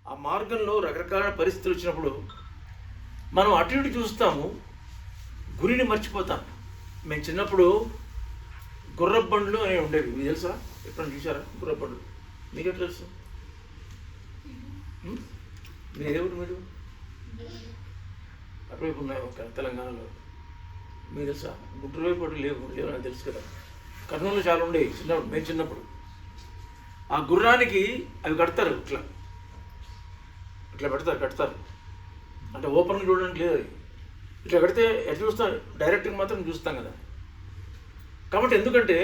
ఆ మార్గంలో రకరకాల పరిస్థితులు వచ్చినప్పుడు మనం అటు ఇటు చూస్తాము, గురిని మర్చిపోతాం. మేము చిన్నప్పుడు గుర్రపు బండ్లు అనేవి ఉండేవి, మీకు తెలుసా? ఎప్పుడైనా చూసారా గుర్రపు బండ్లు? మీకే తెలుసు? మీరు ఏమిటి మీరు అటువైపు ఉన్నాయి ఒక తెలంగాణలో, మీకు తెలుసా? గుంటూరు వైపు అటు లేవు నాకు తెలుసు కదా. కర్నూలులో చాలా ఉండేవి చిన్నప్పుడు, మేము చిన్నప్పుడు. ఆ గుర్రానికి అవి కడతారు, ఇట్లా ఇట్లా కడతారు అంటే ఓపెన్గా చూడడానికి లేదు. అది ఇట్లా కడితే ఎట్లా చూస్తాం? డైరెక్ట్గా మాత్రం చూస్తాం కదా. కాబట్టి ఎందుకంటే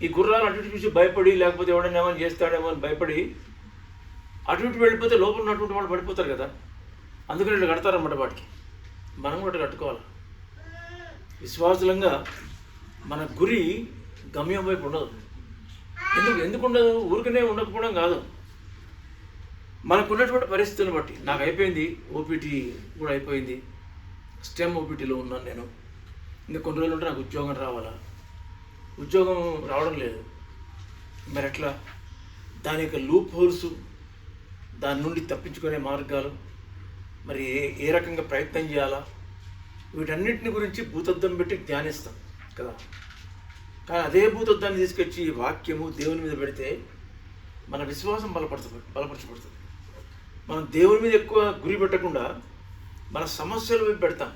ఈ గుర్రాలు అటు ఇటు చూసి భయపడి, లేకపోతే ఎవడైనా ఏమైనా చేస్తాడేమో అని భయపడి అటు ఇటు వెళ్ళిపోతే లోపల ఉన్నటువంటి వాళ్ళు పడిపోతారు కదా. అందుకని ఇట్లా కడతారన్నమాట వాటికి. మనం కూడా కట్టుకోవాలి. విశ్వాసులంగా మన గురి గమ్యం వైపు ఉండదు. ఎందుకు ఉండదు? ఊరికనే ఉండకపోవడం కాదు, మనకున్నటువంటి పరిస్థితులను బట్టి. నాకు అయిపోయింది ఓపీటీ కూడా అయిపోయింది, స్టెమ్ ఓపీటీలో ఉన్నాను నేను. ఇంకా కొన్ని రోజులు ఉంటే నాకు ఉద్యోగం రావాలా, ఉద్యోగం రావడం లేదు. మరి ఎట్లా? దాని యొక్క లూప్ హోల్స్, దాని నుండి తప్పించుకునే మార్గాలు, మరి ఏ రకంగా ప్రయత్నం చేయాలా, వీటన్నిటిని గురించి భూతద్దం పెట్టి ధ్యానిస్తాం కదా. కానీ అదే భూతద్దాన్ని తీసుకొచ్చి వాక్యము దేవుని మీద పెడితే మన విశ్వాసం బలపరచబడుతుంది. మనం దేవుని మీద ఎక్కువ గురి పెట్టకుండా మన సమస్యల వైపు పెడతాం.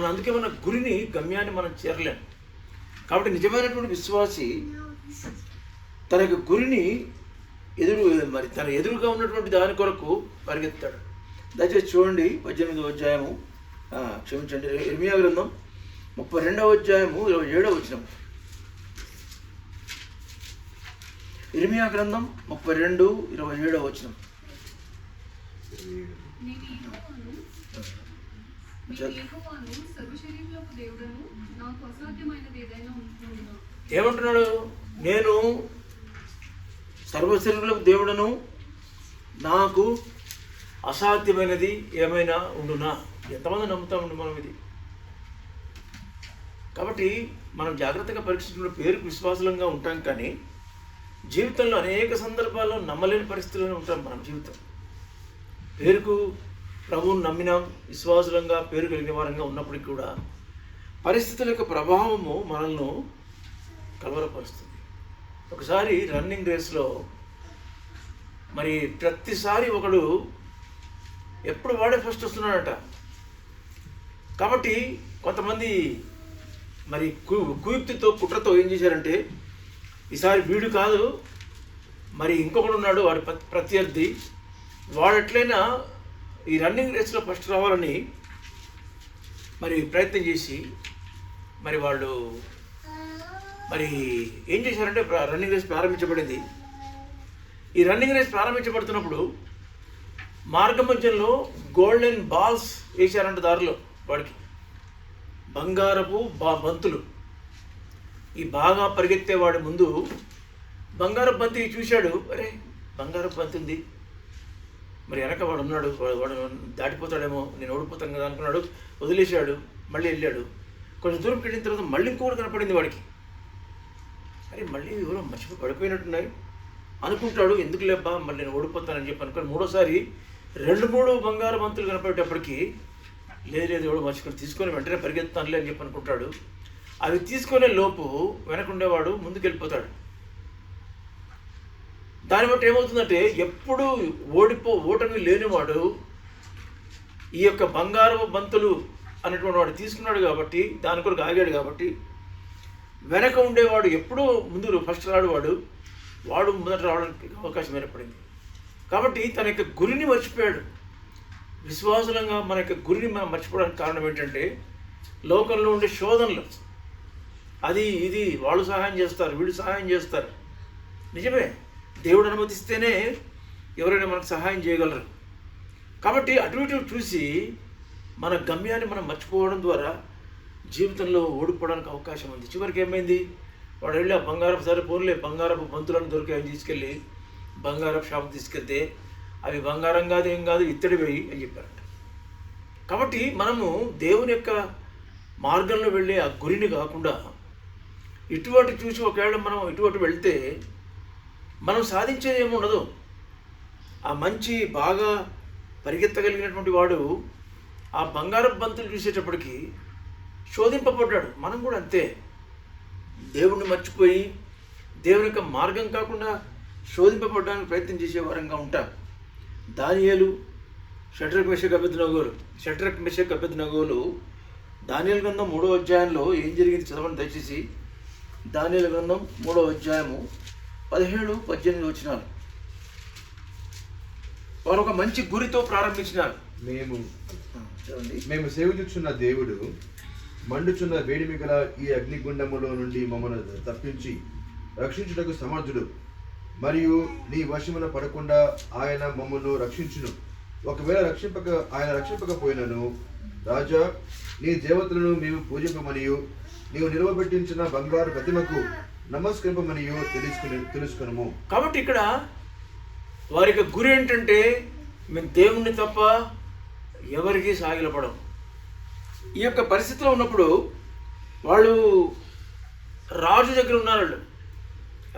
అందుకే మన గురిని, గమ్యాన్ని మనం చేరలేం. కాబట్టి నిజమైనటువంటి విశ్వాసి తన యొక్క గురిని తన ఎదురుగా ఉన్నటువంటి దాని కొరకు పరిగెత్తాడు. దయచేసి చూడండి 18వ అధ్యాయము, క్షమించండి, ఇర్మియా గ్రంథం 32వ అధ్యాయము 27వ వచనం. ఇర్మియా గ్రంథం 32:27వ వచనం. ఏమంటున్నాడు? నేను సర్వశరీరులకు దేవుడను, నాకు అసాధ్యమైనది ఏమైనా ఉండునా? ఎంతమంది నమ్ముతామండి మనం ఇది? కాబట్టి మనం జాగ్రత్తగా పరీక్షించుకున్న పేరుకు విశ్వాసంగా ఉంటాం, కానీ జీవితంలో అనేక సందర్భాల్లో నమ్మలేని పరిస్థితుల్లో ఉంటాం. మనం జీవితం పేరుకు ప్రభువుని నమ్మినాం, విశ్వాసులంగా పేరు కలిగిన వారంగా ఉన్నప్పటికీ కూడా పరిస్థితుల యొక్క ప్రభావము మనల్ని కలవరపరుస్తుంది. ఒకసారి రన్నింగ్ రేస్లో మరి ప్రతిసారి ఒకడు ఎప్పుడు వాడే ఫస్ట్ వస్తున్నాడట. కాబట్టి కొంతమంది మరి కుయుక్తితో, కుట్రతో ఏం చేశారంటే, ఈసారి వీడు కాదు మరి ఇంకొకడు ఉన్నాడు, వాడి ప్రత్యర్థి, వాడు ఎట్లయినా ఈ రన్నింగ్ రేస్లో ఫస్ట్ రావాలని మరి ప్రయత్నం చేసి మరి వాళ్ళు మరి ఏం చేశారంటే, రన్నింగ్ రేస్ ప్రారంభించబడింది. ఈ రన్నింగ్ రేస్ ప్రారంభించబడుతున్నప్పుడు మార్గ మధ్యంలో గోల్డెన్ బాల్స్ వేశారంట దారిలో. వాడికి బంగారపు బంతులు. ఈ బాగా పరిగెత్తేవాడి ముందు బంగారపు బంతి చూశాడు. అరే బంగారపు బంతి ఉంది, మరి వెనక వాడు ఉన్నాడు, వాడు దాటిపోతాడేమో, నేను ఓడిపోతాను కదా అనుకున్నాడు. వదిలేశాడు, మళ్ళీ వెళ్ళాడు. కొంచెం దూరం వెళ్ళిన తర్వాత మళ్ళీ ఇంకొకటి కనపడింది వాడికి. అరే మళ్ళీ ఎవరో మర్చిపోయి పడిపోయినట్టున్నాయి అనుకుంటాడు. ఎందుకు లేబ్బా, మళ్ళీ నేను ఓడిపోతానని చెప్పి అనుకుని మూడోసారి 2-3 బంగారు బంతులు కనపడేటప్పటికి లేదు ఎవడో మర్చిపోయి తీసుకొని వెంటనే పరిగెత్తానులే అని చెప్పి అనుకుంటాడు. అవి తీసుకునే లోపు వెనకుండేవాడు ముందుకు వెళ్ళిపోతాడు. దాన్ని బట్టి ఏమవుతుందంటే, ఎప్పుడు ఓటమి లేనివాడు ఈ యొక్క బంగారు బంతులు అనేటువంటి వాడు తీసుకున్నాడు కాబట్టి, దాని కొరకు ఆగాడు కాబట్టి, వెనక ఉండేవాడు ఎప్పుడూ ముందు ఫస్ట్ రాడు, వాడు మొదట రావడానికి అవకాశం ఏర్పడింది. కాబట్టి తన యొక్క గురిని మర్చిపోయాడు. విశ్వాసులంగా మన యొక్క గురిని మనం మర్చిపోవడానికి కారణం ఏంటంటే, లోకంలో ఉండే శోధనలు, అది ఇది, వాళ్ళు సహాయం చేస్తారు, వీళ్ళు సహాయం చేస్తారు. నిజమే, దేవుడు అనుమతిస్తేనే ఎవరైనా మనకు సహాయం చేయగలరు. కాబట్టి అటు ఇటు చూసి మన గమ్యాన్ని మనం మర్చిపోవడం ద్వారా జీవితంలో ఓడిపోవడానికి అవకాశం ఉంది. చివరికి ఏమైంది, వాడు వెళ్ళి ఆ బంగారపు బంతులను దొరికాయని తీసుకెళ్ళి బంగారపు షాపు తీసుకెళ్తే అవి బంగారం కాదు, ఏం కాదు, ఇత్తడి వేయి అని చెప్పారంట. కాబట్టి మనము దేవుని యొక్క మార్గంలో వెళ్ళే ఆ గురిని కాకుండా ఇటువంటి చూసి ఒకవేళ మనం ఇటువంటి వెళ్తే మనం సాధించేది ఏమి ఉండదు. ఆ మంచి బాగా పరిగెత్తగలిగినటువంటి వాడు ఆ బంగారపు బంతులు చూసేటప్పటికి శోధింపబడ్డాడు. మనం కూడా అంతే, దేవుణ్ణి మర్చిపోయి దేవుని యొక్క మార్గం కాకుండా శోధింపబడడానికి ప్రయత్నం చేసే వారంగా ఉంటాం. దానియేలు, షడ్రక్ మెషక్ అబేద్నెగోలు దానియేలు గ్రంథం 3వ అధ్యాయంలో ఏం జరిగింది చదవండి దయచేసి. దానియేలు గ్రంథం 3వ అధ్యాయము 17-18 వచనాలు. వారు ఒక మంచి గురితో ప్రారంభించినారు. మేము సేవించుచున్న దేవుడు మండుచున్న వేడిమి గల ఈ అగ్నిగుండములో నుండి మమ్మల్ని తప్పించి రక్షించుటకు సమర్థుడు, మరియు నీ వశమున పడకుండా ఆయన మమ్మల్ని రక్షించును. ఒకవేళ ఆయన రక్షింపకపోయినను, రాజా, నీ దేవతలను మేము పూజింపమనియు నీవు నిలవబెట్టించిన బంగారు ప్రతిమకు నమస్కరింపమనియు తెలుసుకునము. కాబట్టి ఇక్కడ వారి యొక్క గురి ఏంటంటే, మేము దేవుణ్ణి తప్ప ఎవరికి సాగిలపడం. ఈ యొక్క పరిస్థితిలో ఉన్నప్పుడు వాళ్ళు రాజు దగ్గర ఉన్నారు. వాళ్ళు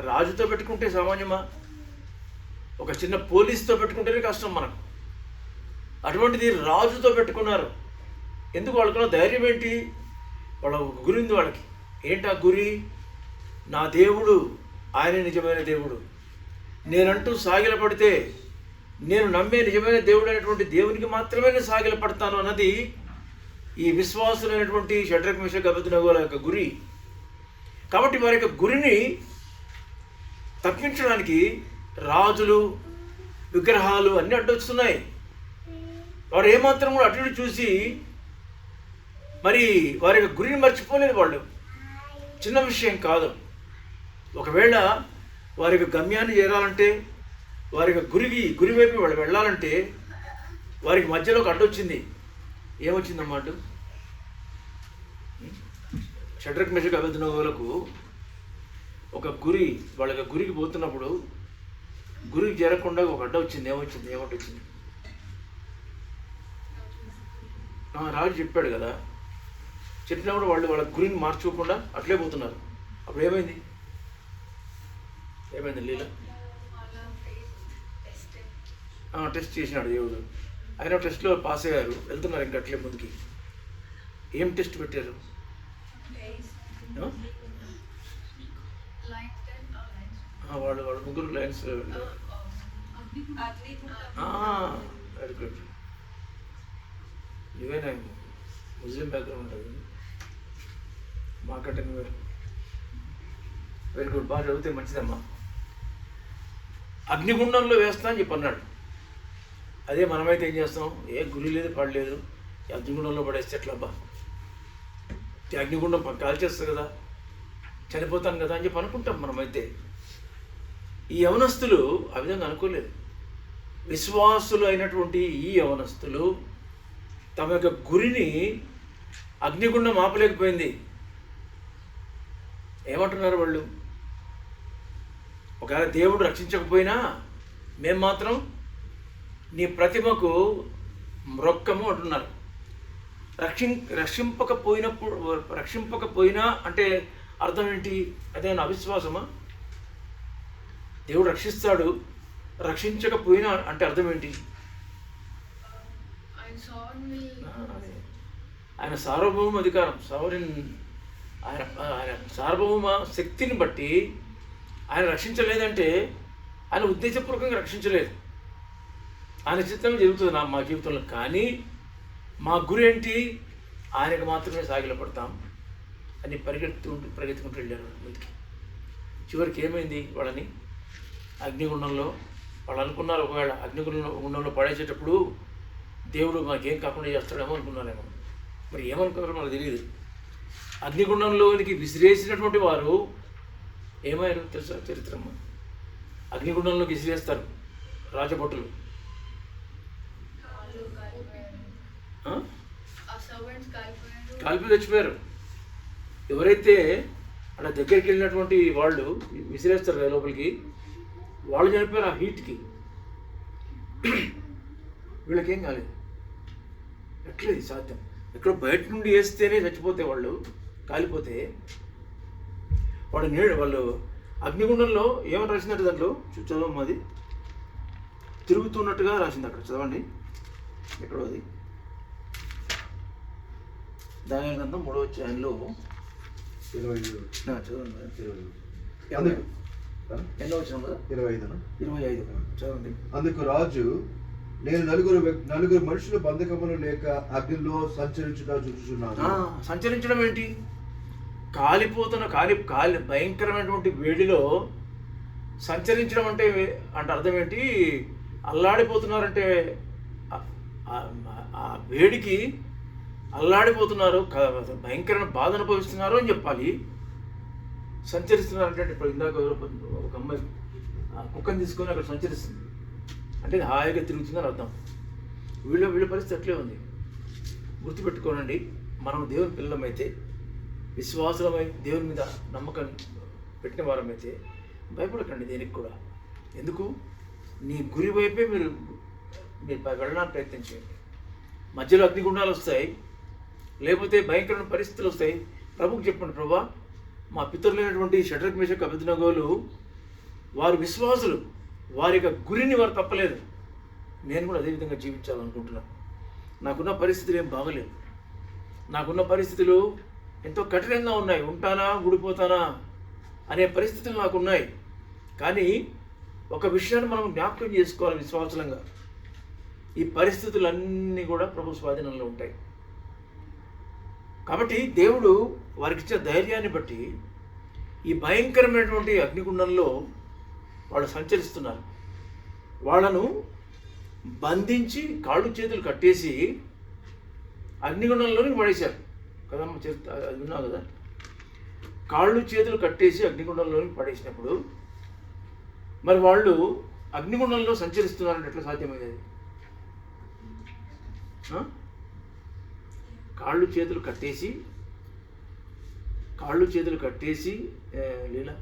రాజుతో పెట్టుకుంటే సామాన్యమా? ఒక చిన్న పోలీసుతో పెట్టుకుంటేనే కష్టం మనకు. అటువంటిది రాజుతో పెట్టుకున్నారు. ఎందుకు? వాళ్ళకున్న ధైర్యం ఏంటి? వాళ్ళ గురి ఉంది వాళ్ళకి. ఏంటి ఆ గురి? నా దేవుడు ఆయన నిజమైన దేవుడు, నేనంటూ సాగిలపడితే నేను నమ్మే నిజమైన దేవుడు అయినటువంటి దేవునికి మాత్రమే నేను సాగిలపడతాను అన్నది ఈ విశ్వాసులైనటువంటి షడ్రక్ మెషక్ అబేద్నెగోల యొక్క గురి. కాబట్టి వారి యొక్క గురిని తప్పించడానికి రాజులు, విగ్రహాలు అన్నీ అడ్డొస్తున్నాయి. వారు ఏమాత్రం కూడా అటు చూసి మరి వారి యొక్క గురిని మర్చిపోలేదు. వాళ్ళు చిన్న విషయం కాదు. ఒకవేళ వారి యొక్క గమ్యాన్ని చేరాలంటే, వారి యొక్క గురి వైపు వాళ్ళు వెళ్ళాలంటే వారికి మధ్యలో ఒక అడ్డొచ్చింది. ఏమొచ్చిందన్నమాట? షడ్రక్ మెషక్ అబేద్నెగోలకు ఒక గురి, వాళ్ళ యొక్క గురికి పోతున్నప్పుడు గురికి చేరకుండా ఒక అడ్డ వచ్చింది. ఏమొచ్చింది? రాజు చెప్పాడు కదా. చెప్పినప్పుడు వాళ్ళ గురిని మార్చుకోకుండా అట్లే పోతున్నారు. అప్పుడు ఏమైంది లీల? టెస్ట్ చేసినాడు దేవుడు. ఆయన టెస్ట్లో పాస్ అయ్యారు, వెళ్తున్నారు ఇంకా అట్లే ముందుకి. ఏం టెస్ట్ పెట్టారు? వాళ్ళు ముగ్గురు లైన్స్ వెళ్ళారు. Very good. ఇవేనా ముస్లిం బ్యాక్గ్రౌండ్ ఉంటుంది, మార్కెటింగ్ వేరు. వెరీ గుడ్, బాగా చదివితే మంచిదమ్మా. అగ్నిగుండంలో వేస్తా అని చెప్పి అన్నాడు. అదే మనమైతే ఏం చేస్తాం? ఏ గురి లేదు, పడలేదు, అగ్నిగుండంలో పడేస్తే ఎట్లబ్బా, అగ్నిగుండం కాల్చేస్తుంది కదా, చనిపోతాను కదా అని చెప్పి అనుకుంటాం మనమైతే. ఈ యవనస్తులు ఆ విధంగా అనుకోలేదు. విశ్వాసులు అయినటువంటి ఈ యవనస్తులు తమ యొక్క గురిని అగ్నిగుండం ఆపలేకపోయింది. ఏమంటున్నారు వాళ్ళు? ఒకవేళ దేవుడు రక్షించకపోయినా మేము మాత్రం నీ ప్రతిమకు మ్రొక్కము అంటున్నారు. రక్షింపకపోయినా అంటే అర్థం ఏంటి? అదేనా అవిశ్వాసమా? దేవుడు రక్షిస్తాడు, రక్షించకపోయినా అంటే అర్థం ఏంటి? ఆయన సార్వభౌమ అధికారం, ఆయన సార్వభౌమ శక్తిని బట్టి ఆయన రక్షించలేదంటే ఆయన ఉద్దేశపూర్వకంగా రక్షించలేదు. ఆయన చిత్తం జరుగుతుంది మా జీవితంలో. కానీ మా గురి ఏంటి? ఆయనకు మాత్రమే సాగిలపడతాం అని పరిగెత్తుకుంటూ వెళ్ళారు ముందుకి. చివరికి ఏమైంది? వాళ్ళని అగ్నిగుండంలో వాళ్ళు అనుకున్నారు, ఒకవేళ అగ్నిగుండంలో పడేసేటప్పుడు దేవుడు మాకేం కాకుండా చేస్తాడేమో అనుకున్నారేమో. మరి ఏమనుకున్నారో మనకు తెలియదు. అగ్నిగుండంలోనికి విసిరేసినటువంటి వారు ఏమయ్యారు తెలుసా? చరిత్రమ్మ, అగ్నిగుండంలోకి విసిరేస్తారు రాజభటులు. కాల్పి చచ్చిపోయారు. ఎవరైతే అలా దగ్గరికి వెళ్ళినటువంటి వాళ్ళు విసిరేస్తారు లోపలికి, వాళ్ళు చనిపోయారు ఆ హీట్కి. వీళ్ళకేం కాలేదు. ఎట్లేదు సాధ్యం? ఎక్కడో బయట నుండి వేస్తేనే చచ్చిపోతే వాళ్ళు, కాలిపోతే వాళ్ళు అగ్నిగుండంలో ఏమని రాసినారు? దాంట్లో చదవమ్మా, అది తిరుగుతున్నట్టుగా రాసింది అక్కడ. చదవండి ఎక్కడో అది. దానియేలు గ్రంథం 3వ అధ్యాయంలో 25 చదవండి. 20 అందుకు ఎన్నో వచ్చినాం కదా, 25 25 చదవండి. అందుకు రాజు, నేను నలుగురు మనుషులు బంధకములు లేక అగ్నిలో సంచరించుట చూచుచున్నాను. సంచరించడం ఏంటి? కాలిపోతున్న భయంకరమైనటువంటి వేడిలో సంచరించడం అంటే అర్థం ఏంటి? అల్లాడిపోతున్నారంటే ఆ వేడికి అల్లాడిపోతున్నారు, భయంకరమైన బాధ అనుభవిస్తున్నారు అని చెప్పాలి. సంచరిస్తున్నారంటే ఇప్పుడు ఇందాక ఒక అమ్మాయి కుక్కని తీసుకొని అక్కడ సంచరిస్తుంది అంటే హాయిగా తిరుగుతుందని అర్థం. వీళ్ళ పరిస్థితి అట్లే ఉంది. గుర్తుపెట్టుకోనండి, మనం దేవుని పిల్లలమైతే, విశ్వాసులమై దేవుని మీద నమ్మకం పెట్టిన వారమైతే భయపడకండి దేనికి కూడా. ఎందుకు? నీ గురి వైపే మీరు వెళ్ళడానికి ప్రయత్నం చేయండి. మధ్యలో అగ్నిగుండాలు వస్తాయి, లేకపోతే భయంకరమైన పరిస్థితులు వస్తాయి. ప్రభువుకి చెప్పండి, ప్రభా మా పితరులైనటువంటి షడ్రక్ మేషక్ అబేద్నెగోలు వారు విశ్వాసులు, వారి యొక్క గురిని వారు తప్పలేదు. నేను కూడా అదేవిధంగా జీవించాలనుకుంటున్నాను. నాకున్న పరిస్థితులు ఏం బాగలేదు, నాకున్న పరిస్థితులు ఎంతో కఠినంగా ఉన్నాయి. ఉంటానా ఊడిపోతానా అనే పరిస్థితులు నాకున్నాయి. కానీ ఒక విషయాన్ని మనం జ్ఞాపకం చేసుకోవాలి విశ్వాసంగా, ఈ పరిస్థితులన్నీ కూడా ప్రభు స్వాధీనంలో ఉంటాయి. కాబట్టి దేవుడు వారికి ఇచ్చే ధైర్యాన్ని బట్టి ఈ భయంకరమైనటువంటి అగ్నిగుండంలో వాళ్ళు సంచరిస్తున్నారు. వాళ్ళను బంధించి కాళ్ళు చేతులు కట్టేసి అగ్నిగుండంలోనికి పడేశారు కదమ్మ, అది విన్నావు కదా. కాళ్ళు చేతులు కట్టేసి అగ్నిగుండంలోనికి పడేసినప్పుడు మరి వాళ్ళు అగ్నిగుండంలో సంచరిస్తున్నారంటే ఎట్లా సాధ్యమైనది? కాళ్ళు చేతులు కట్టేసి లీలా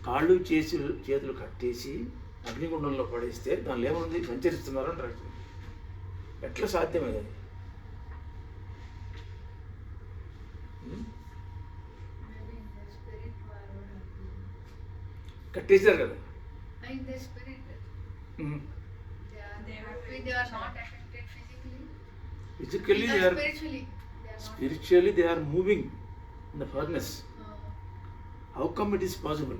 కాళ్ళు చేతులు కట్టేసి అగ్నిగుండంలో పడేస్తే దానిలో ఏముంది? సంచరిస్తున్నారు అంటారు. ఎట్లా సాధ్యమైనది? కట్టేశారు కదా. Physically they are spiritually they are moving in the furnace. How come it is possible?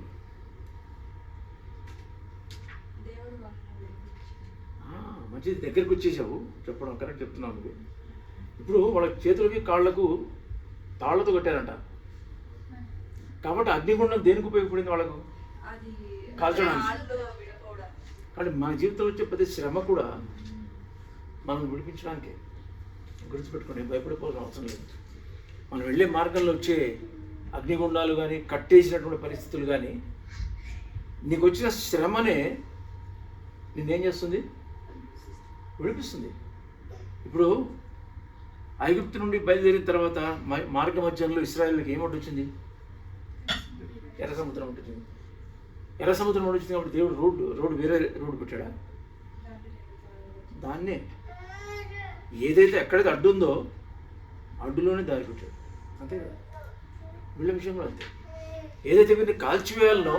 మంచిది, దగ్గరికి వచ్చేసావు చెప్పడం, కరెక్ట్ చెప్తున్నావు నువ్వు. ఇప్పుడు వాళ్ళ చేతులకి కాళ్ళకు తాళ్లతో కట్టారంట. కాబట్టి అగ్నిగుండం దేనికి ఉపయోగపడింది? వాళ్ళకు కాల్చడానికి. కానీ మన జీవితంలో వచ్చే ప్రతి శ్రమ కూడా మనం విడిపించడానికే. గుర్తుపెట్టుకోండి, భయపడిపోవాల్సిన అవసరం లేదు. మనం వెళ్ళే మార్గంలో వచ్చే అగ్నిగుండాలు కానీ, కట్టేసినటువంటి పరిస్థితులు కానీ, నీకు వచ్చిన శ్రమనే నిన్నేం చేస్తుంది? విడిపిస్తుంది. ఇప్పుడు ఐగుప్తు నుండి బయలుదేరిన తర్వాత మార్గ మధ్యంలో ఇశ్రాయేలుకి ఏమొడ్డు వచ్చింది? ఎర్ర సముద్రం ఉంటుంది. ఎర్ర సముద్రం వచ్చింది కాబట్టి దేవుడు రోడ్డు వేరే రోడ్డు పెట్టాడా? దాన్నే ఏదైతే ఎక్కడైతే అడ్డు ఉందో అడ్డులోనే దారి పెట్టాడు. అంతే కదా. వీళ్ళ విషయం కూడా అంతే. ఏదైతే వీరిని కాల్చివేయాలనో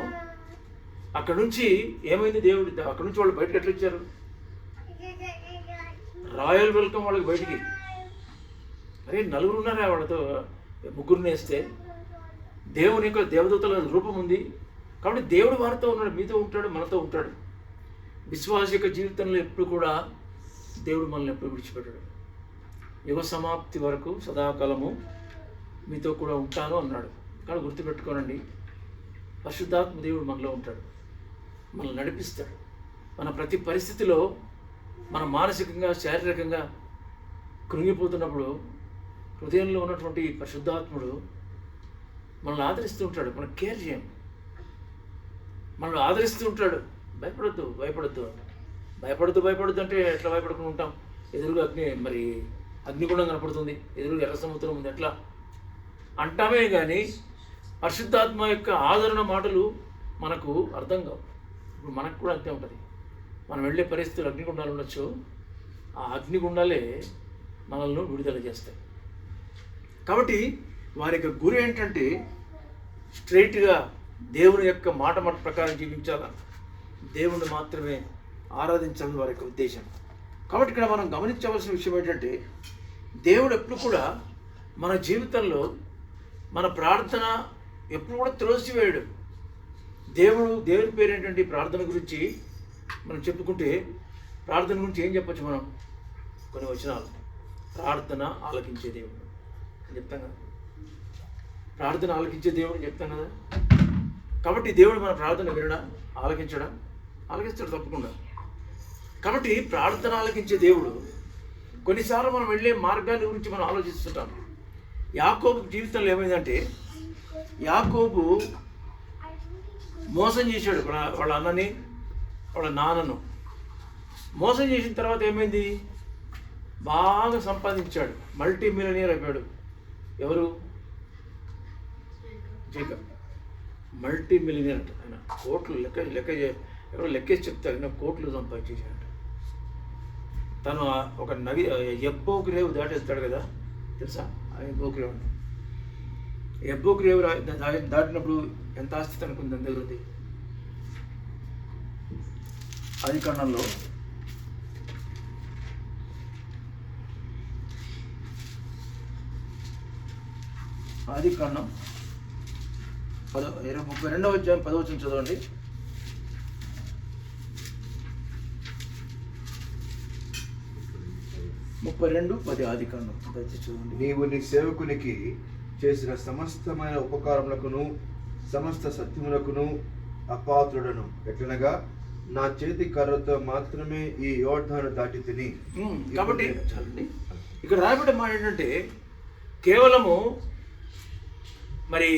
అక్కడ నుంచి ఏమైంది? దేవుడు అక్కడ నుంచి వాళ్ళు బయటకు ఎట్లా ఇచ్చారు? రాయల్ వెల్కమ్ వాళ్ళకి బయటికి. అరే నలుగురు ఉన్నారా వాళ్ళతో, ముగ్గురిని వేస్తే దేవుని యొక్క దేవదూతల రూపం ఉంది కాబట్టి దేవుడు వారితో ఉన్నాడు, మీతో ఉంటాడు, మనతో ఉంటాడు. విశ్వాస యొక్క జీవితంలో ఎప్పుడు కూడా దేవుడు మనల్ని ఎప్పుడు విడిచిపెట్టాడు. యుగ సమాప్తి వరకు సదాకాలము మీతో కూడా ఉంటాను అన్నాడు. కానీ గుర్తుపెట్టుకోనండి, పరిశుద్ధాత్మ దేవుడు మనలో ఉంటాడు, మనల్ని నడిపిస్తాడు. మన ప్రతి పరిస్థితిలో మన మానసికంగా శారీరకంగా కృంగిపోతున్నప్పుడు హృదయంలో ఉన్నటువంటి పరిశుద్ధాత్ముడు మనల్ని ఆదరిస్తూ ఉంటాడు. మనం కేర్ చేయం, మనల్ని ఆదరిస్తూ ఉంటాడు. భయపడద్దు అంటే ఎట్లా భయపడకుండా ఉంటాం? ఎదురుగా అగ్నిగుండం కనపడుతుంది, ఎదురుగా ఎర్ర సముద్రం ఉంది, ఎట్లా అంటామే కానీ పరిశుద్ధాత్మ యొక్క ఆదరణ మాటలు మనకు అర్థం కావు. ఇప్పుడు మనకు కూడా అంతే ఉంటుంది. మనం వెళ్ళే పరిస్థితులు అగ్నిగుండాలు ఉండొచ్చు, ఆ అగ్నిగుండాలే మనల్ని విడుదల చేస్తాయి. కాబట్టి వారి యొక్క గురి ఏంటంటే స్ట్రైట్గా దేవుని యొక్క మాట ప్రకారం జీవించాలా, దేవుణ్ణి మాత్రమే ఆరాధించాలని వారి యొక్క ఉద్దేశం. కాబట్టి ఇక్కడ మనం గమనించవలసిన విషయం ఏంటంటే దేవుడు ఎప్పుడు కూడా మన జీవితంలో మన ప్రార్థన ఎప్పుడు కూడా త్రోసివేయడు. దేవుని పేరు ఏంటంటే ప్రార్థన గురించి మనం చెప్పుకుంటే ప్రార్థన గురించి ఏం చెప్పచ్చు మనం? కొన్ని వచనాలు. ప్రార్థన ఆలకించే దేవుడు అని చెప్తాం కదా, ప్రార్థన ఆలకించే దేవుడు అని చెప్తాం కదా. కాబట్టి దేవుడు మన ప్రార్థన వినడా, ఆలకించడా? ఆలకిస్తాడు తప్పకుండా. కాబట్టి ప్రార్థన ఆలకించే దేవుడు. కొన్నిసార్లు మనం వెళ్ళే మార్గాన్ని గురించి మనం ఆలోచిస్తుంటాం. యాకోబు జీవితంలో ఏమైందంటే యాకోబు మోసం చేశాడు వాళ్ళ అన్నని, వాళ్ళ నాన్నను. మోసం చేసిన తర్వాత ఏమైంది? బాగా సంపాదించాడు, మల్టీ మిలియనీర్ అయిపోయాడు. ఎవరు? జేకబ్. మల్టీ మిలియనీర్ అంట ఆయన. కోట్లు ఎవరో లెక్కేసి చెప్తారు, ఆయన కోట్లు సంపాదించేసాడు. తను ఒక నది ఎబ్బోకు రేవు దాటేస్తాడు కదా, తెలుసా? ఆ ఎబ్బోకు రేవు. ఎబ్బోకు రేవు దాటినప్పుడు ఎంత ఆస్తి తనకుంది దాని దగ్గర ఉంది. ఆదికాండంలో ఆదికాండం 32వ అధ్యాయం 10వ వచనం చదవండి. ఆదికాండం దయచేసి చదవండి. నీవు నీ సేవకునికి చేసిన సమస్తమైన ఉపకారములకును సమస్త సత్యములకును అపాత్రుడను. ఎట్లనగా నా చేతి కర్రతో మాత్రమే ఈ యోర్దాను దాటి తిని. కాబట్టి చాలండి. ఇక్కడ రాయబడ్డ మాట ఏంటంటే కేవలము మరి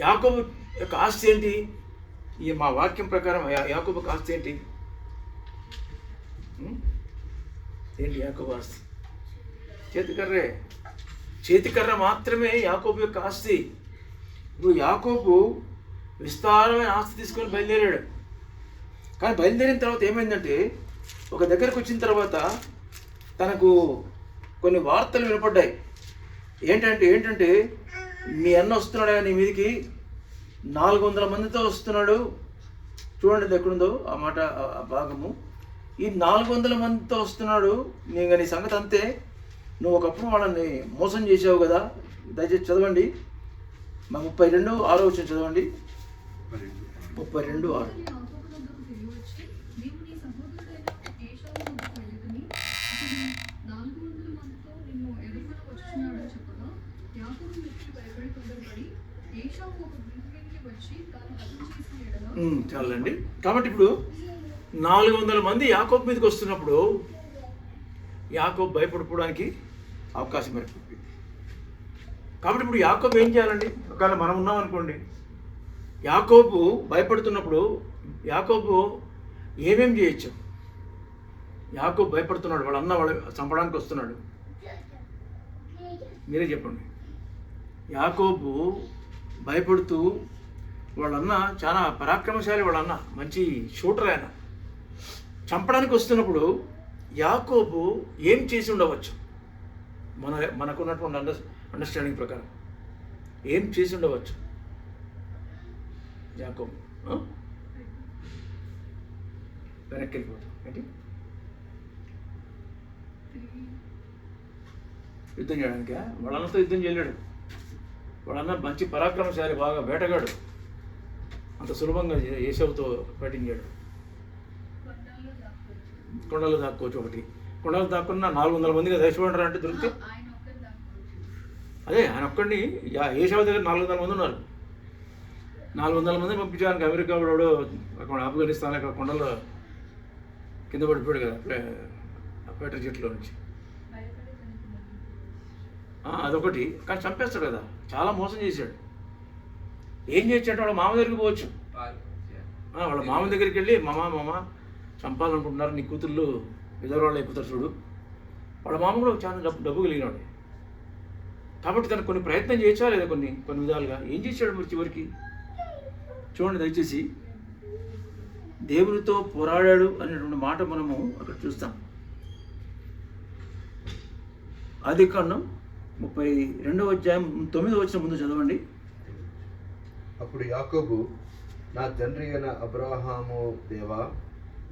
యాకోబు యొక్క ఆస్తి ఏంటి? ఈ మా వాక్యం ప్రకారం యాకోబుకి ఆస్తి ఏంటి? ఏంటి యాకోబు ఆస్తి? చేతికర్రే. చేతికర్ర మాత్రమే యాకోబు యొక్క ఆస్తి. ఇప్పుడు యాకోబు విస్తారమైన ఆస్తి తీసుకొని బయలుదేరాడు. కానీ బయలుదేరిన తర్వాత ఏమైందంటే ఒక దగ్గరకు వచ్చిన తర్వాత తనకు కొన్ని వార్తలు వినపడ్డాయి. ఏంటంటే మీ అన్న వస్తున్నాడు నీ మీదికి, 400 మందితో వస్తున్నాడు. చూడండి ఎక్కడుందో ఆ మాట, ఆ భాగము. ఈ 400 మందితో వస్తున్నాడు, నీ సంగతి అంతే. నువ్వు ఒకప్పుడు వాళ్ళని మోసం చేసావు కదా. దయచేసి చదవండి, 32:6 వచ్చిన చదవండి. 32:6. చాలండి. కాబట్టి ఇప్పుడు 400 మంది యాకోబు మీదకి వస్తున్నప్పుడు యాకోబు భయపడిపోవడానికి అవకాశం ఏర్పడింది. కాబట్టి ఇప్పుడు యాకోబు ఏం చేయాలండి? ఒకవేళ మనం ఉన్నాం అనుకోండి, యాకోబు భయపడుతున్నప్పుడు యాకోబు ఏమేం చేయొచ్చు? యాకోబు భయపడుతున్నాడు, వాళ్ళ అన్న వాళ్ళు చంపడానికి వస్తున్నాడు. మీరే చెప్పండి. యాకోబు భయపడుతూ, వాళ్ళన్న చాలా పరాక్రమశాలి, వాళ్ళన్న మంచి షూటర్, ఆయన చంపడానికి వస్తున్నప్పుడు యాకోబు ఏం చేసి ఉండవచ్చు? మనకున్నటువంటి అండర్స్టాండింగ్ ప్రకారం ఏం చేసి ఉండవచ్చు యాకోబు? వెనక్కి వెళ్ళిపోతాం ఏంటి? యుద్ధం చేయడానికా? వాళ్ళన్నతో యుద్ధం చేయలేడు. వాళ్ళన్న మంచి పరాక్రమశాలి, బాగా వేటగాడు. అంత సులభంగా ఏసవుతో ఫైటింగ్ చేయడు. కొండలు దాక్కోవచ్చు. ఒకటి కొండలు దాక్కున్న 400 మందిగా దయచేయంటారు అంటే దొరికితే అదే ఆయన ఒక్కడిని. ఏషావు దగ్గర 400 మంది ఉన్నారు. 400 మందిని పంపించడానికి అమెరికా వాడు అక్కడ ఆఫ్ఘనిస్తాన్ అక్కడ కొండలో కింద పడిపోయాడు కదా ఫైటర్ జెట్లో నుంచి. అదొకటి. కానీ చంపేస్తాడు కదా, చాలా మోసం చేశాడు. ఏం చేసాడు? వాళ్ళ మామ దగ్గరికి పోవచ్చు. వాళ్ళ మామ దగ్గరికి వెళ్ళి మామ చంపాలనుకుంటున్నారు, నీ కూతుళ్ళు విధవరాళ్ళు అయిపోతారు చూడు. వాళ్ళ మామ కూడా చాలా డబ్బు కలిగినాడు. కాబట్టి తనకు కొన్ని ప్రయత్నం చేయొచ్చా లేదా? కొన్ని విధాలుగా ఏం చేశాడు మరి చివరికి? చూడండి దయచేసి. దేవునితో పోరాడాడు అనేటువంటి మాట మనము అక్కడ చూస్తాం. ఆదికాండం 32వ అధ్యాయం 9వ వచనం ముందు చదవండి. అప్పుడు యాకోబు, నా తండ్రి అయిన అబ్రహాము దేవా,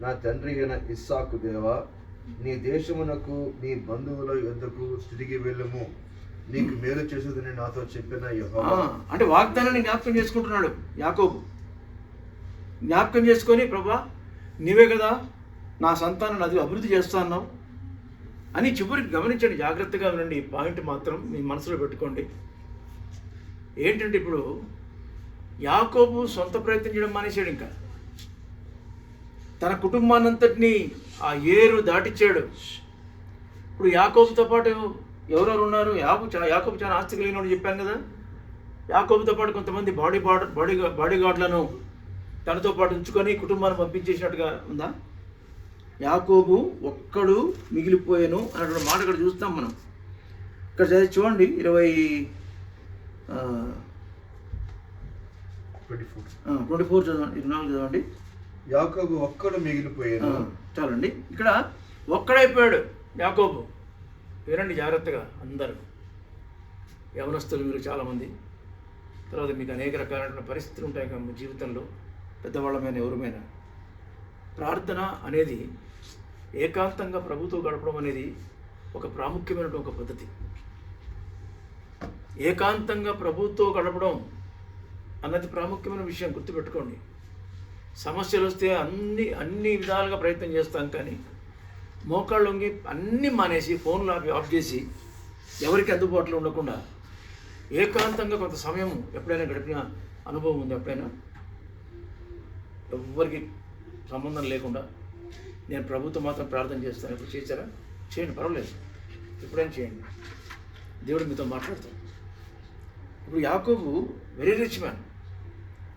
నా తండ్రి అయిన ఇస్సాకు దేవా, నీ దేశమునకు నీ బంధువుల యొద్దకు తిరిగి వెళ్ళము, నీకు మేలు చేసేదని నాతో చెప్పిన యెహోవా. అంటే వాగ్దానాన్ని జ్ఞాపకం చేసుకుంటున్నాడు యాకోబు. జ్ఞాపకం చేసుకొని, ప్రభా నీవే కదా నా సంతానాన్ని అది అభివృద్ధి చేస్తా అన్నావు అని చివరికి గమనించండి, జాగ్రత్తగా వినండి. ఈ పాయింట్ మాత్రం మీ మనసులో పెట్టుకోండి. ఏంటంటే ఇప్పుడు యాకోబు సొంత ప్రయత్నం చేయడం మానేశాడు. ఇంకా తన కుటుంబాన్నంతటినీ ఆ ఏరు దాటిచ్చాడు. ఇప్పుడు యాకోబుతో పాటు ఎవరెవరు ఉన్నారు? యాకోబు చాలా ఆస్తి కలిగిన చెప్పాను కదా. యాకోబుతో పాటు కొంతమంది బాడీ గార్డులను తనతో పాటు ఉంచుకొని కుటుంబాన్ని పంపించేసినట్టుగా ఉందా? యాకోబు ఒక్కడు మిగిలిపోయాను అన్నటువంటి మాట ఇక్కడ చూస్తాం మనం. ఇక్కడ చదివి చూడండి, 24 చదవండి, 24 చదవండి. యాకోబు ఒక్కడు మిగిలిపోయాను. చాలండి. ఇక్కడ ఒక్కడైపోయాడు యాకోబు. వినండి జాగ్రత్తగా అందరూ, యవనస్తులు మీరు చాలామంది, తర్వాత మీకు అనేక రకాలైన పరిస్థితులు ఉంటాయి కదా మీ జీవితంలో, పెద్దవాళ్ళమైన ఎవరుమైనా. ప్రార్థన అనేది ఏకాంతంగా ప్రభుతో గడపడం అనేది ఒక ప్రాముఖ్యమైన ఒక పద్ధతి. ఏకాంతంగా ప్రభుతో గడపడం అన్నది ప్రాముఖ్యమైన విషయం, గుర్తుపెట్టుకోండి. సమస్యలు వస్తే అన్ని విధాలుగా ప్రయత్నం చేస్తాం, కానీ మోకాళ్ళు వంగి అన్నీ మానేసి ఫోన్లు ఆఫ్ చేసి ఎవరికి అందుబాటులో ఉండకుండా ఏకాంతంగా కొంత సమయం ఎప్పుడైనా గడిపిన అనుభవం ఉంది? ఎప్పుడైనా ఎవరికి సంబంధం లేకుండా నేను ప్రభుత్వం మాత్రం ప్రార్థన చేస్తాను, ఇప్పుడు చేశారా? చేయండి, పర్వాలేదు, ఎప్పుడైనా చేయండి, దేవుడు మీతో మాట్లాడతాడు. ఇప్పుడు యాకోబు వెరీ రిచ్ మ్యాన్.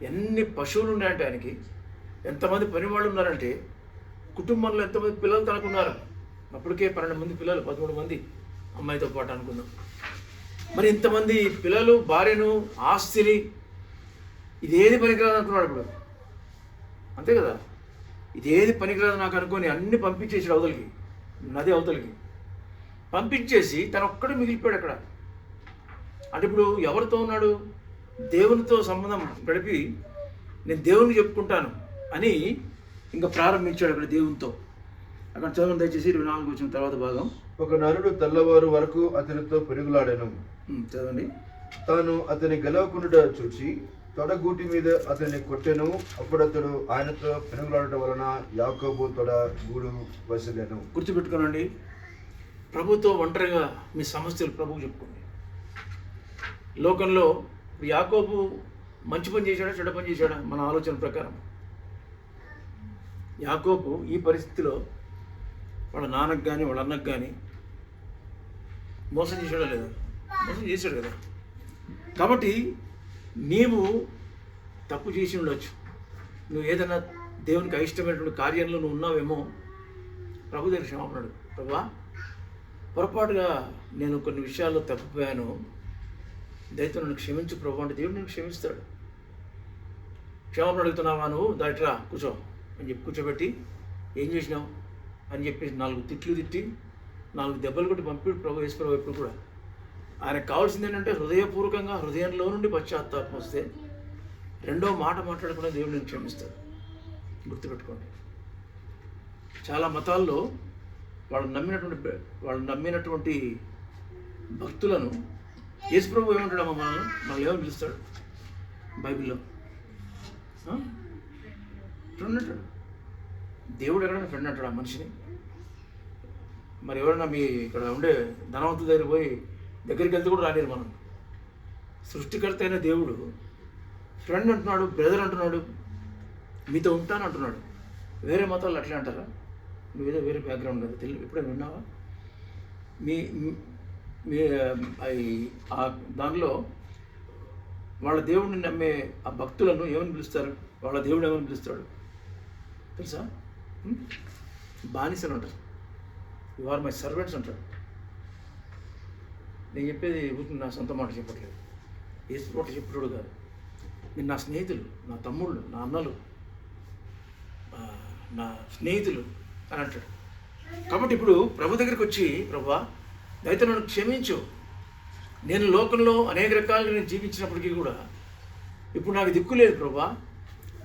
ఎన్ని పశువులు ఉన్నాయంటే ఆయనకి, ఎంతమంది పనివాళ్ళు ఉన్నారంటే, కుటుంబంలో ఎంతమంది పిల్లలు తనకున్నారు. అప్పటికే 12 మంది పిల్లలు, 13 మంది అమ్మాయితో పాటు అనుకుందాం. మరి ఇంతమంది పిల్లలు, భార్యను, ఆస్తిని, ఇదేది పనికిరాదు అనుకున్నాడు ఇప్పుడు. అంతే కదా, ఇదేది పనికిరాదు నాకు అనుకొని అన్ని పంపించేసాడు అవతలికి, నది అవతలికి పంపించేసి తను ఒక్కడే మిగిలిపోయాడు అక్కడ. అంటే ఇప్పుడు ఎవరితో ఉన్నాడు? దేవునితో సంబంధం గడిపి నేను దేవునికి చెప్పుకుంటాను అని ఇంకా ప్రారంభించాడు అక్కడ దేవునితో. అక్కడ చదవండి దయచేసి 24 వచ్చిన తర్వాత భాగం. ఒక నరుడు తెల్లవారు వరకు అతనితో పెరుగులాడాను. చదవండి. తాను అతని గెలవకుండా చూచి తొడగూటి మీద అతన్ని కొట్టెను. అప్పుడు అతడు ఆయనతో పెనుగులాడటం వలన యాకోబు తొడ గూడు వసిలేను. గుర్తుపెట్టుకోనండి, ప్రభుతో ఒంటరిగా మీ సమస్యలు ప్రభుకు చెప్పుకోండి. లోకంలో యాకోబు మంచి పని చేశాడా, చెడ్డ పని చేశాడా? మన ఆలోచన ప్రకారం యాకోబు ఈ పరిస్థితిలో వాళ్ళ నాన్నకు కానీ వాళ్ళ అన్నకు కానీ మోసం చేశాడా లేదా? మోసం చేశాడు కదా. కాబట్టి నీవు తప్పు చేసి ఉండొచ్చు, నువ్వు ఏదైనా దేవునికి అయిష్టమైనటువంటి కార్యంలో నువ్వు ఉన్నావేమో. ప్రభు దగ్గర క్షమాపణడు, ప్రభువా పొరపాటుగా నేను కొన్ని విషయాల్లో తప్పిపోయాను, దయతో నన్ను క్షమించు ప్రభు అంటే దేవుడు నేను క్షమిస్తాడు. క్షమాపణ అడుగుతున్నావా నువ్వు? దాటిరా కూర్చో అని చెప్పి కూర్చోబెట్టి ఏం చేసినావు అని చెప్పి 4 తిట్లు తిట్టి 4 దెబ్బలు కొట్టి పంపిడు ప్రభు యేసు ప్రభు. ఎప్పుడు కూడా ఆయనకు కావాల్సింది ఏంటంటే హృదయపూర్వకంగా హృదయంలో నుండి పశ్చాత్తాపం వస్తే రెండో మాట మాట్లాడకుండా దేవుడు నేను క్షమిస్తాడు. గుర్తుపెట్టుకోండి. చాలా మతాల్లో వాళ్ళు నమ్మినటువంటి భక్తులను యేసు ప్రభు ఏమంటాడమ్మా మనల్ని ఏమని పిలుస్తాడు బైబిల్లో? ఫ్రెండ్ అంటాడు. దేవుడు ఎక్కడైనా ఫ్రెండ్ అంటాడు ఆ మనిషిని? మరి ఎవరైనా మీ ఇక్కడ ఉండే ధనవంతుల దగ్గర పోయి దగ్గరికి వెళ్తే కూడా రాలేరు మనం. సృష్టికర్త అయిన దేవుడు ఫ్రెండ్ అంటున్నాడు, బ్రదర్ అంటున్నాడు, మీతో ఉంటాను అంటున్నాడు. వేరే మతాలు అట్లా అంటారా? నువ్వేదో వేరే బ్యాక్గ్రౌండ్ కదా, తెలియదు, ఎప్పుడైనా విన్నావా? దానిలో వాళ్ళ దేవుడిని నమ్మే ఆ భక్తులను ఏమని పిలుస్తారు? వాళ్ళ దేవుడు ఏమని పిలుస్తాడు తెలుసా? బానిసలు అంటారు. యు ఆర్ మై సర్వెంట్స్ అంటాడు. నేను చెప్పేది నా సొంత మాట చెప్పట్లేదు, యేసు మాట చెప్పేటోడు కాదు. నేను నా స్నేహితులు, నా తమ్ముళ్ళు, నా అన్నలు, నా స్నేహితులు అని అంటాడు. కాబట్టి ఇప్పుడు ప్రభు దగ్గరికి వచ్చి, ప్రభువా దయతో నన్ను క్షమించు, నేను లోకంలో అనేక రకాలుగా నేను జీవించినప్పటికీ కూడా ఇప్పుడు నాకు దిక్కు లేదు ప్రభువా,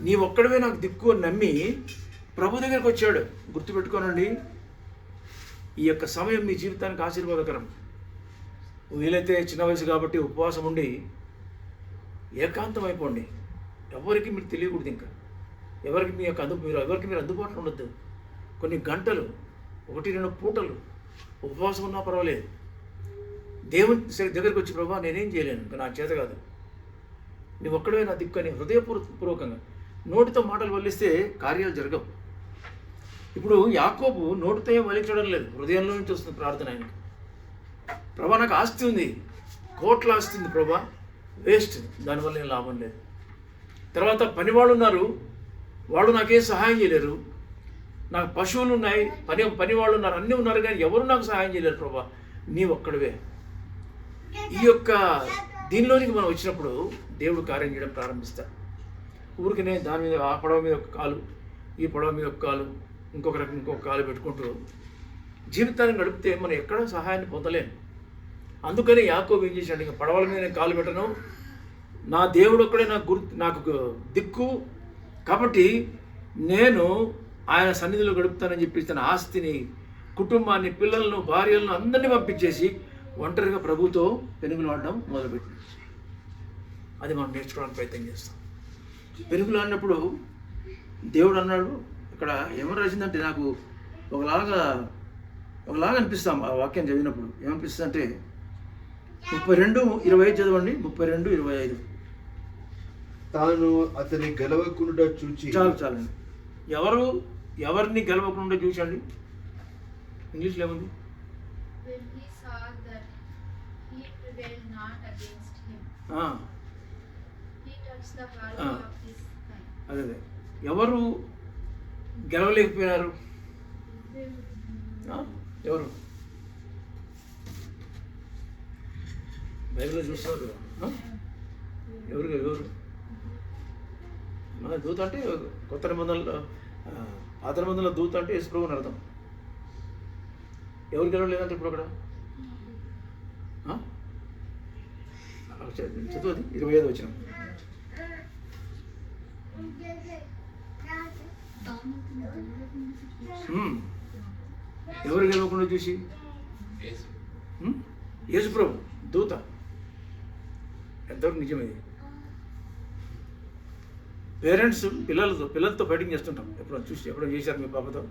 నీ ఒక్కడవే నాకు దిక్కు అని నమ్మి ప్రభు దగ్గరికి వచ్చాడు. గుర్తుపెట్టుకోనండి, ఈ యొక్క సమయం మీ జీవితానికి ఆశీర్వాదకరం. వీలైతే చిన్న వయసు కాబట్టి ఉపవాసం ఉండి ఏకాంతం అయిపోండి. ఎవరికి మీరు తెలియకూడదు. ఇంకా ఎవరికి మీ యొక్క ఎవరికి మీరు అందుబాటులో ఉండొద్దు. కొన్ని గంటలు, 1-2 పూటలు ఉపవాసం ఉన్నా పర్వాలేదు. దేవుని దగ్గరికి వచ్చి, ప్రభా నేనేం చేయలేను, ఇంకా నా చేత కాదు, నువ్వు ఒక్కడే నా దిక్కు అని హృదయపూర్వకంగా నోటితో మాటలు వల్లిస్తే కార్యాలు జరగవు. ఇప్పుడు యాకోబు నోటితో ఏం వలించడం లేదు, హృదయంలో నుంచి వస్తుంది ప్రార్థన ఆయనకి. ప్రభా నాకు ఆస్తి ఉంది, కోట్ల ఆస్తి ఉంది ప్రభా, వేస్ట్, దానివల్ల ఏం లాభం లేదు. తర్వాత పనివాళ్ళు ఉన్నారు, వాళ్ళు నాకేం సహాయం చేయలేరు. నాకు పశువులు ఉన్నాయి, పనివాళ్ళు ఉన్నారు, అన్నీ ఉన్నారు, కానీ ఎవరు నాకు సహాయం చేయలేరు ప్రభా, నీ ఒక్కడివే. ఈ యొక్క దీనిలోనికి మనం వచ్చినప్పుడు దేవుడు కార్యం చేయడం ప్రారంభిస్తాడు. ఊరికనే దాని మీద, ఆ పడవ మీద ఒక కాలు, ఈ పడవ మీద ఒక కాలు, ఇంకొక రకం ఇంకొక కాలు పెట్టుకుంటూ జీవితాన్ని గడిపితే మనం ఎక్కడ సహాయాన్ని పొందలేము. అందుకని యాకోబు ఏం చేశాడు, ఇంకా పడవల మీద నేను కాలు పెట్టను, నా దేవుడు ఒక్కడే నాకు దిక్కు, కాబట్టి నేను ఆయన సన్నిధిలో గడుపుతానని చెప్పి తన ఆస్తిని, కుటుంబాన్ని, పిల్లలను, భార్యలను అందరినీ పంపించేసి ఒంటరిగా ప్రభుతో పెనుగులాడడం మొదలుపెట్టింది. అది మనం నేర్చుకోవడానికి ప్రయత్నం చేస్తాం. పెనుగులాడినప్పుడు దేవుడు అన్నాడు, ఇక్కడ ఏమని రాసిందంటే నాకు ఒకలాగా అనిపిస్తాం ఆ వాక్యం చదివినప్పుడు. ఏమనిపిస్తుంది అంటే 32:25 చదవండి. 32:25. తాను అతని గెలవకుండా చూచి. చాలండి. ఎవరిని గెలవకుండా చూచండి. ఇంగ్లీష్లో ఏముంది? అదే ఎవరు గెలవలేకపోయినారు? ఎవరు బైబిల్లో చూస్తున్నారు? ఎవరు మన దూత అంటే కొత్త నిబంధనలో, పాత నిబంధనలో దూత అంటే యేసుప్రభువు అని అర్థం. ఎవరు గెలవలేదంటే ఇప్పుడు అక్కడ చదువు, అది 25 వచనం. ఎవరు గెలవకుండా చూసి? యేసుప్రభు దూత. ఎంతవరకు నిజం ఇది? పేరెంట్స్ పిల్లలతో ఫైటింగ్ చేస్తుంటాం. ఎప్పుడో చేశారు మీ పాపతో?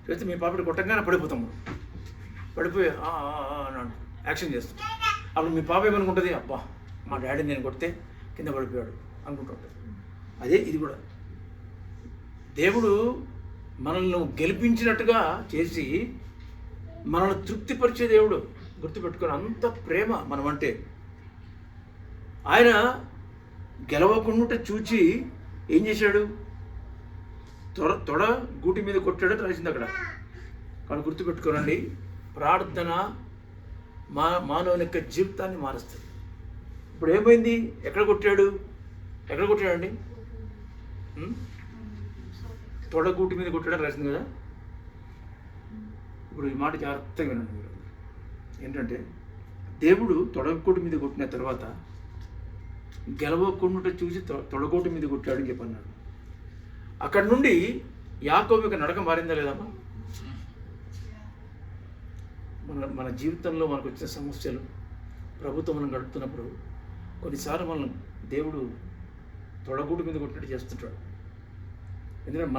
చేస్తే మీ పాపని కొట్టంగానే పడిపోతాం. పడిపోయి అన్నాడు, యాక్షన్ చేస్తాం. అప్పుడు మీ పాప ఏమనుకుంటుంది, అబ్బా మా డాడీ నేను కొడితే కింద పడిపోయాడు అనుకుంటుంటుంది. అదే ఇది కూడా. దేవుడు మనల్ని గెలిపించినట్టుగా చేసి మనల్ని తృప్తిపరిచే దేవుడు. గుర్తుపెట్టుకొని, అంత ప్రేమ మనం అంటే. ఆయన గెలవకుండా చూచి ఏం చేశాడు? తొడ గూటి మీద కొట్టాడని రాసింది అక్కడ. కానీ గుర్తుపెట్టుకోనండి, ప్రార్థన మానవుని యొక్క జీవితాన్ని మారుస్తుంది. ఇప్పుడు ఏమైంది? ఎక్కడ కొట్టాడండి? తొడగూటి మీద కొట్టాడని రాసింది కదా. ఇప్పుడు ఈ మాట జాగ్రత్తగా వినండి మీరు. ఏంటంటే, దేవుడు తొడగూటి మీద కొట్టిన తర్వాత గెలవకుండా చూసి తొడగూటి మీద కొట్టాడని చెప్పన్నాడు. అక్కడి నుండి యాకోబు యొక్క నడక మారిందా లేదమ్మా? మన జీవితంలో మనకు వచ్చిన సమస్యలు, ప్రభుత్వం మనం గడుపుతున్నప్పుడు కొన్నిసార్లు మనం దేవుడు తొడగూటి మీద కొట్టినట్టు చేస్తుంటాడు. ఎందుకంటే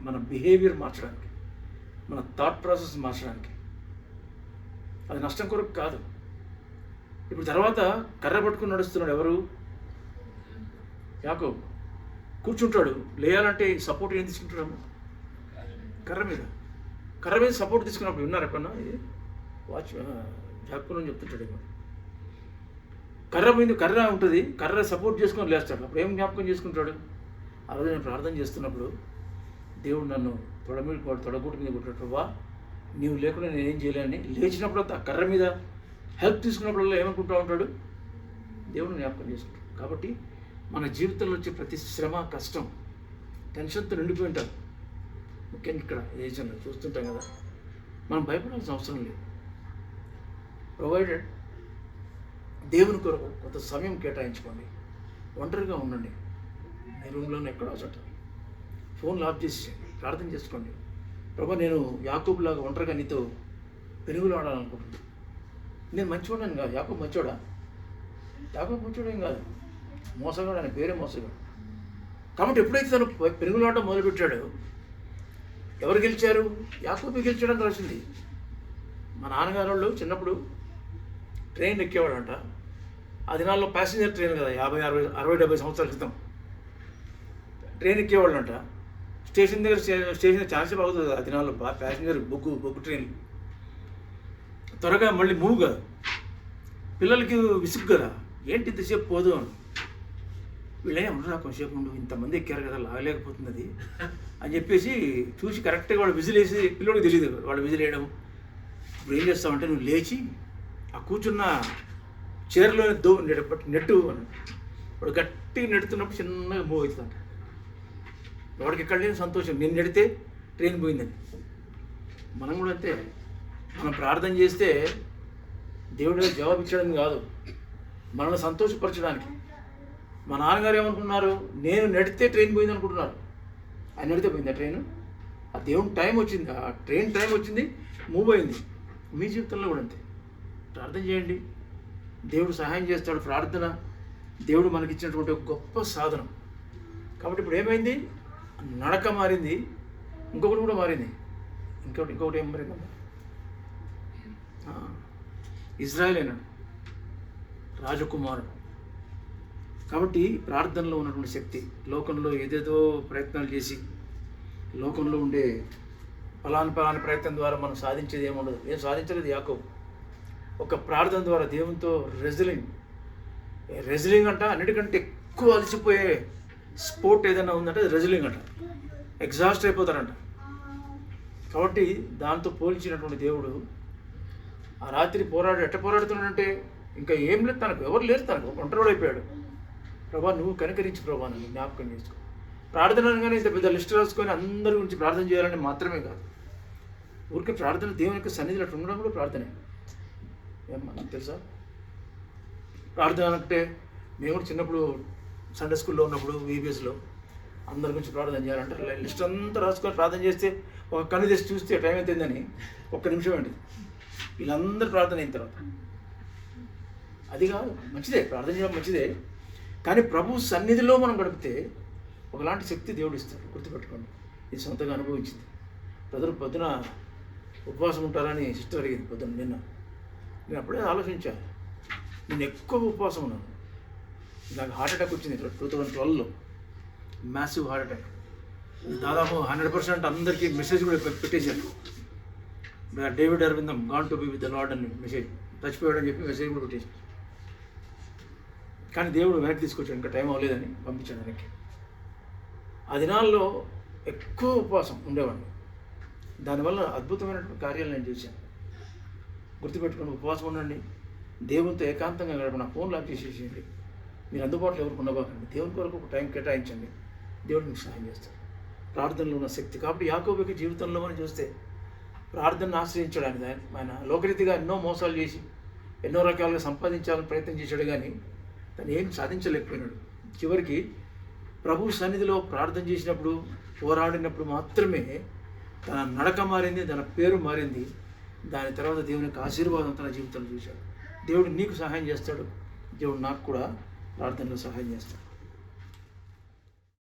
మన బిహేవియర్ మార్చడానికి, మన థాట్ ప్రాసెస్ మార్చడానికి. అది నష్టం కొరకు కాదు. ఇప్పుడు తర్వాత కర్ర పట్టుకుని నడుస్తున్నాడు ఎవరు? యాకోబు. కూర్చుంటాడు, లేయాలంటే సపోర్ట్ ఏం తీసుకుంటాడు? కర్ర మీద సపోర్ట్ తీసుకున్నప్పుడు విన్నారు ఎప్పుడన్నా? వాచ్ జాగ్రత్తగా చెప్తుంటాడు. కర్ర ఉంటుంది, కర్ర సపోర్ట్ చేసుకొని లేస్తాడు. అప్పుడు ఏం జ్ఞాపకం చేసుకుంటాడు? ఆ రోజు నేను ప్రార్థన చేస్తున్నప్పుడు దేవుడు నన్ను తొడగూటి మీద కొట్టాడు, వా నీవు లేకుండా నేనేం చేయలేని. లేచినప్పుడు ఆ కర్ర మీద హెల్ప్ తీసుకున్నప్పుడల్లా ఏమనుకుంటూ ఉంటాడు? దేవుడు జ్ఞాపకం చేసుకుంటాడు. కాబట్టి మన జీవితంలో వచ్చే ప్రతి శ్రమ, కష్టం, టెన్షన్తో నిండిపోయి ఉంటారు. ముఖ్యంగా ఇక్కడ ఏజెంట్లో చూస్తుంటాం కదా. మనం భయపడాల్సిన అవసరం లేదు. ప్రొవైడెడ్ దేవుని కొరకు కొంత సమయం కేటాయించుకోండి. ఒంటరిగా ఉండండి. మీ రూమ్లోనే ఎక్కడో చోట ఫోన్లు ఆఫ్ చేసేయండి. ప్రార్థన చేసుకోండి. ప్రభా, నేను యాకోబులాగా ఒంటరిగా నీతో పెరుగులు ఆడాలనుకుంటున్నాను. నేను మంచివాడని కాదు. యాకోబు మంచోడా? యాకోబు మంచోడేం కాదు, మోసగాడు. ఆయన పేరే మోసగాడు. కాబట్టి ఎప్పుడైతే తను పెరుగులు ఆడటం మొదలుపెట్టాడో ఎవరు గెలిచారు? యాకోబు గెలిచాడని రాసింది. మా నాన్నగారు వాళ్ళు చిన్నప్పుడు ట్రైన్ ఎక్కేవాడంట. ఆ దినాల్లో ప్యాసింజర్ ట్రైన్ కదా, 50, 60, 70 సంవత్సరాల క్రితం ట్రైన్ ఎక్కేవాళ్ళంట. స్టేషన్ దగ్గర చాలాసేపు అవుతుంది కదా ఆ దినాల్లో. ప్యాసింజర్ బొగ్గు ట్రైన్ త్వరగా మళ్ళీ మూవ్ కదా. పిల్లలకి విసుగు కదా, ఏంటి ఇంతసేపు పోదు అని. వీళ్ళే ఉండరా కొంచెంసేపు ఉండు, ఇంతమంది ఎక్కారు కదా, లాగలేకపోతుంది అది అని చెప్పేసి చూసి కరెక్ట్గా వాళ్ళు విజిల్ వేసి, పిల్లడికి తెలియదు వాళ్ళు విజిల్ వేయడం. ఇప్పుడు ఏం చేస్తామంటే, నువ్వు లేచి ఆ కూర్చున్న చైర్లో నెట్టు అని. వాడు గట్టిగా నెడుతున్నప్పుడు చిన్నగా మూవ్ అవుతుందంట. వాడికి ఎక్కడ లేని సంతోషం, నేను నెడితే ట్రైన్ పోయిందని. మనం కూడా అంతే. మనం ప్రార్థన చేస్తే దేవుడు జవాబు ఇచ్చడం కాదు, మనల్ని సంతోషపరచడానికి. మా నాన్నగారు ఏమనుకున్నారు? నేను నెడితే ట్రైన్ పోయింది అనుకుంటున్నారు. ఆయన నెడితే పోయింది ఆ ట్రైన్. ఆ దేవుని టైం వచ్చింది, ఆ ట్రైన్ టైం వచ్చింది, మూవ్ అయింది. మీ జీవితంలో కూడా అంతే. ప్రార్థన చేయండి, దేవుడు సహాయం చేస్తాడు. ప్రార్థన దేవుడు మనకిచ్చినటువంటి ఒక గొప్ప సాధనం. కాబట్టి ఇప్పుడు ఏమైంది? నడక మారింది, ఇంకొకటి కూడా మారింది. ఇంకొకటి ఏం మారిందమ్మా? ఇజ్రాయేల్ అయినాడు రాజకుమారుడు. కాబట్టి ప్రార్థనలో ఉన్నటువంటి శక్తి, లోకంలో ఏదేదో ప్రయత్నాలు చేసి లోకంలో ఉండే పలాని ప్రయత్నం ద్వారా మనం సాధించేది ఏముండదు. ఏం సాధించలేదు యాకోబు. ఒక ప్రార్థన ద్వారా దేవునితో రెజ్లింగ్ అంట. అన్నిటికంటే ఎక్కువ అలసిపోయే స్పోర్ట్ ఏదైనా ఉందంటే అది రెజ్లింగ్ అంట. ఎగ్జాస్ట్ అయిపోతారంట. కాబట్టి దాంతో పోల్చినటువంటి దేవుడు ఆ రాత్రి ఎట్ట పోరాడుతున్నాడంటే ఇంకా ఏం లేదు తనకు, ఎవరు లేరు తనకు, ఒంటరివాడు అయిపోయాడు. ప్రభా, నువ్వు కనికరించి ప్రభా, నన్ను జ్ఞాపకం చేసుకో. ప్రార్థన అనగానే ఇంత పెద్ద లిస్ట్ రాసుకొని అందరి గురించి ప్రార్థన చేయాలని మాత్రమే కాదు. ఊరికే ప్రార్థన దేవుని యొక్క సన్నిధిలో అట్లా ఉండడం కూడా ప్రార్థనే. ఏమన్నా నాకు తెలుసా? ప్రార్థన అంటే మేము కూడా చిన్నప్పుడు సండే స్కూల్లో ఉన్నప్పుడు వీబీఎస్లో అందరి గురించి ప్రార్థన చేయాలంటే లిస్ట్ అంతా రాసుకొని ప్రార్థన చేస్తే ఒక కన్ను తెచ్చి చూస్తే టైం అవుతుందని 1 నిమిషం అండి. వీళ్ళందరూ ప్రార్థన అయిన తర్వాత అది కాదు, మంచిదే, ప్రార్థన చేయడం మంచిదే. కానీ ప్రభు సన్నిధిలో మనం గడిపితే ఒకలాంటి శక్తి దేవుడు ఇస్తాడు. గుర్తుపెట్టుకోండి, ఇది సొంతంగా అనుభవించింది. బ్రదర్ పొద్దున ఉపవాసం ఉంటారని సిస్టర్ అడిగింది పొద్దున్న. నేను అప్పుడే ఆలోచించాను, నేను ఎక్కువ ఉపవాసం ఉన్నాను. నాకు హార్ట్ అటాక్ వచ్చింది 2012లో, మ్యాసివ్ హార్ట్ అటాక్. దాదాపు 100% అందరికీ మెసేజ్ కూడా పెట్టేశారు. David Aravindam gone to be with the lord అని మెసేజ్, చచ్చిపోయాడని చెప్పి మెసేజ్ కూడా పెట్టేశారు. కానీ దేవుడు వెనక్కి తీసుకొచ్చాడు, ఇంకా టైం అవ్వలేదని పంపించాడు వెనక్కి. ఆ దినాల్లో ఎక్కువ ఉపవాసం ఉండేవాడిని. దానివల్ల అద్భుతమైనటువంటి కార్యాలు నేను చూశాను. గుర్తుపెట్టుకుని ఉపవాసం ఉండండి, దేవునితో ఏకాంతంగా గడపండి. నా ఫోన్ లాక్ చేసేసేయండి, మీరు అందుబాటులో ఎవరికి ఉండబోకండి. దేవుని కొరకు ఒక టైం కేటాయించండి, దేవుడు మీకు సహాయం చేస్తాడు. ప్రార్థనలో ఉన్న శక్తి. కాబట్టి యాకోబుకి జీవితంలో మనం చూస్తే ప్రార్థనను ఆశ్రయించడానికి ఆయన లోకరీతిగా ఎన్నో మోసాలు చేసి ఎన్నో రకాలుగా సంపాదించాలని ప్రయత్నం చేశాడు, కానీ తను ఏం సాధించలేకపోయినాడు. చివరికి ప్రభు సన్నిధిలో ప్రార్థన చేసినప్పుడు, పోరాడినప్పుడు మాత్రమే తన నడక మారింది, తన పేరు మారింది. దాని తర్వాత దేవుని యొక్క ఆశీర్వాదం తన జీవితంలో చూశాడు. దేవుడు నీకు సహాయం చేస్తాడు, దేవుడు నాకు కూడా ప్రార్థనలో సహాయం చేస్తాడు.